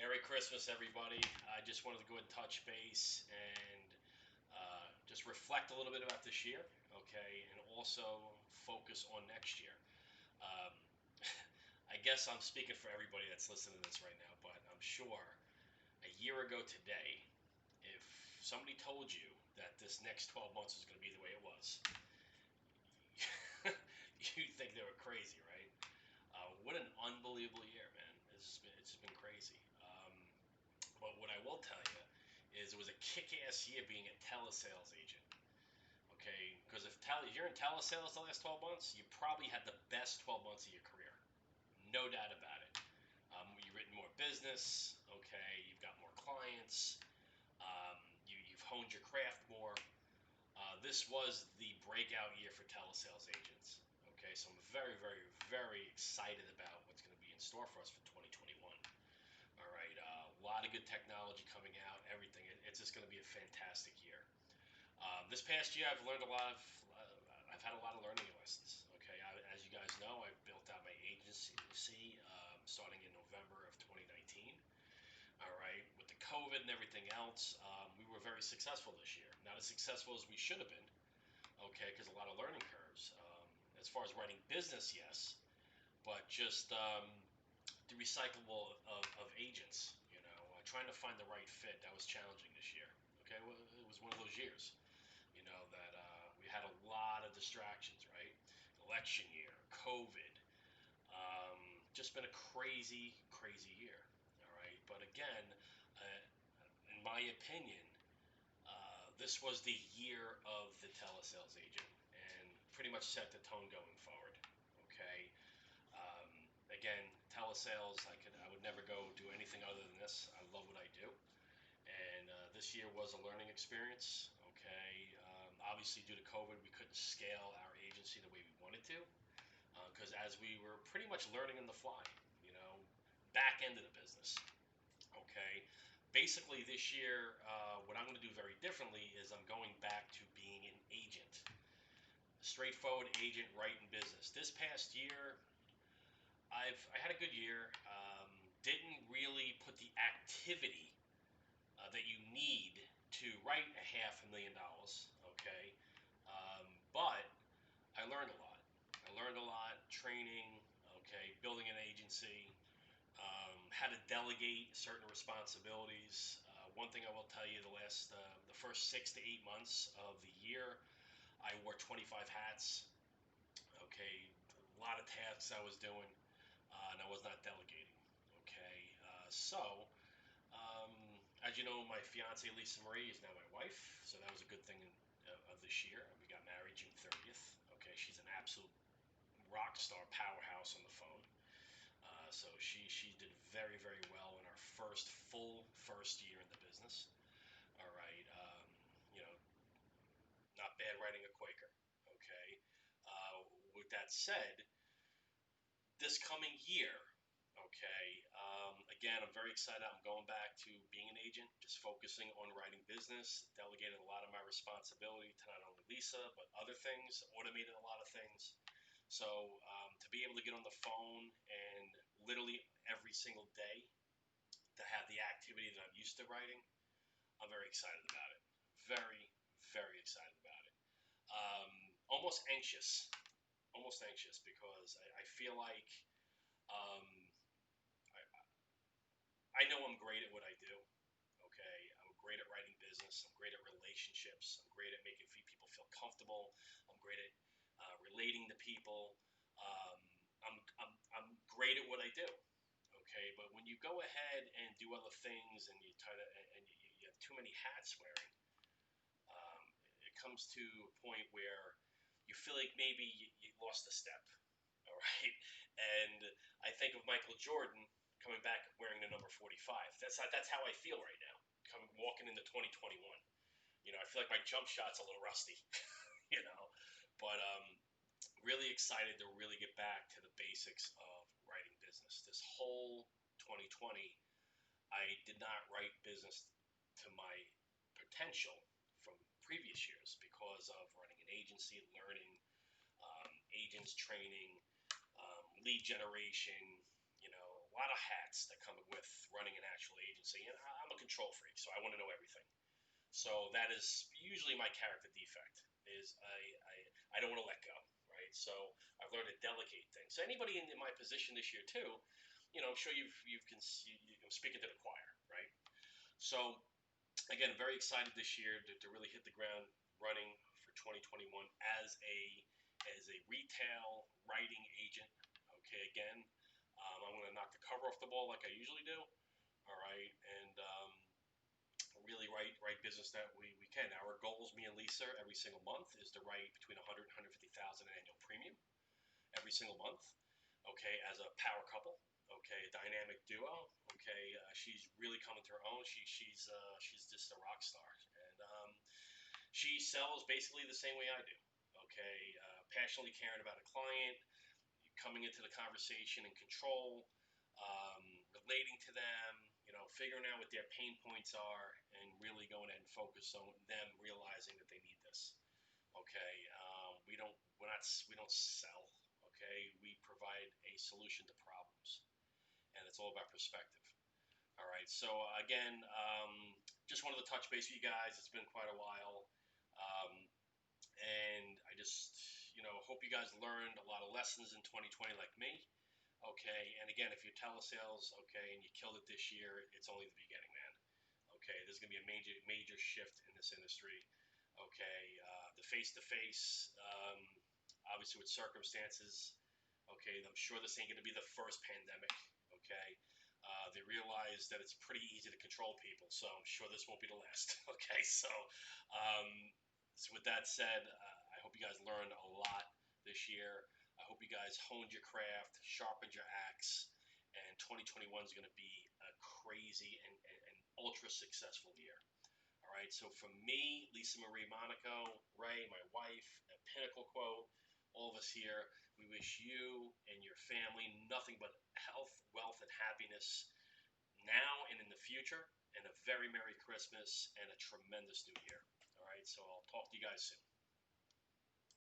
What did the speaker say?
Merry Christmas, everybody. I just wanted to go and touch base and just reflect a little bit about this year, okay, and also focus on next year. Um, I guess I'm speaking for everybody that's listening to this right now, but I'm sure a year ago today, if somebody told you that this next 12 months is going to be the way it was, you'd think they were crazy, right? What an unbelievable year, man. It's been crazy. But what I will tell you is it was a kick-ass year being a telesales agent. Okay, because if you're in telesales the last 12 months, you probably had the best 12 months of your career. No doubt about it. You've written more business. Okay, you've got more clients. You've honed your craft more. This was the breakout year for telesales agents. Okay, so I'm very, very, very excited about what's going to be in store for us for 2021. All right, a lot of good technology coming out, everything. It's just going to be a fantastic year. This past year, I've learned a lot of, I've had a lot of learning lessons. Okay, as you guys know, I've built out my agency starting in November of 2019. All right, with the COVID and everything else, we were very successful this year. Not as successful as we should have been, okay, because a lot of learning curves. As far as writing business, yes, but just the recyclable of agents. Trying to find the right fit, that was challenging this year. Okay, well, it was one of those years. That we had a lot of distractions, right? Election year, COVID, just been a crazy, crazy year. All right, but again, in my opinion, this was the year of the telesales agent, and pretty much set the tone going forward. Okay, again, telesales, I would never go do anything other than this. I love what I do, and this year was a learning experience. Okay, obviously due to COVID, we couldn't scale our agency the way we wanted to, because as we were pretty much learning on the fly, you know, back end of the business. Okay, basically this year, what I'm going to do very differently is I'm going back to being an agent, a straightforward agent, writing business. This past year, I had a good year. Didn't really put the activity that you need to write $500,000. Okay, but I learned a lot. I learned a lot, training. Okay, building an agency, how to delegate certain responsibilities. One thing I will tell you: the first 6 to 8 months of the year, I wore 25 hats. Okay, a lot of tasks I was doing, and I was not delegating. Okay, so um, as you know, my fiance Lisa Marie is now my wife, so that was a good thing of this year. We got married June 30th. Okay, she's an absolute rock star powerhouse on the phone. So she did very, very well in our first year in the business. All right, you know, not bad writing a Quaker. Okay. With that said, this coming year, okay, again, I'm very excited. I'm going back to being an agent, just focusing on writing business, delegated a lot of my responsibility to not only Lisa, but other things, automated a lot of things. So to be able to get on the phone and literally every single day to have the activity that I'm used to writing, I'm very excited about it. Very, very excited about it. Almost anxious. Almost anxious because I feel like um, I know I'm great at what I do. Okay, I'm great at writing business. I'm great at relationships. I'm great at making people feel comfortable. I'm great at relating to people. Um, I'm great at what I do. Okay, but when you go ahead and do other things and you try to and you have too many hats wearing, um, it comes to a point where you feel like maybe you lost a step. All right, and I think of Michael Jordan coming back wearing the number 45. That's how I feel right now. Walking into 2021. I feel like my jump shot's a little rusty. you know, but really excited to really get back to the basics of writing business. This whole 2020, I did not write business to my potential from previous years because of running an agency, learning, agents training, lead generation, lot of hats that come with running an actual agency, and I'm a control freak, so I want to know everything. So that is usually my character defect. Is I don't want to let go, right? So I've learned to delegate things. So anybody in my position this year too, I'm sure I'm speaking to the choir, right? So again, very excited this year to really hit the ground running for 2021 as a retail writing agent. Okay, again, I'm going to knock the cover off the ball like I usually do. All right, and really write business that we can. Our goals, me and Lisa, every single month is to write between 100 and 150,000 in annual premium every single month. Okay, as a power couple. Okay, a dynamic duo. Okay, she's really coming to her own. She's just a rock star, and she sells basically the same way I do. Okay, passionately caring about a client, coming into the conversation in control, relating to them, figuring out what their pain points are, and really going ahead and focus on them realizing that they need this. Okay, we don't sell. Okay, we provide a solution to problems, and it's all about perspective. All right, so again, just wanted to touch base with you guys. It's been quite a while, um, and I just hope you guys learned a lot of lessons in 2020 like me. Okay, and again, if you're telesales, okay, and you killed it this year, it's only the beginning, man. Okay, there's gonna be a major shift in this industry. Okay, the face to face, obviously with circumstances. Okay, I'm sure this ain't gonna be the first pandemic. Okay, they realize that it's pretty easy to control people, so I'm sure this won't be the last. Okay, um, so with that said, I hope you guys learned a lot this year. I hope you guys honed your craft, sharpened your axe, and 2021 is going to be a crazy and ultra successful year. All right, so from me, Lisa Marie Monaco, Ray, my wife, and PinnacleQuote, all of us here, we wish you and your family nothing but health, wealth, and happiness now and in the future, and a very Merry Christmas and a tremendous New Year. All right, so I'll talk to you guys soon.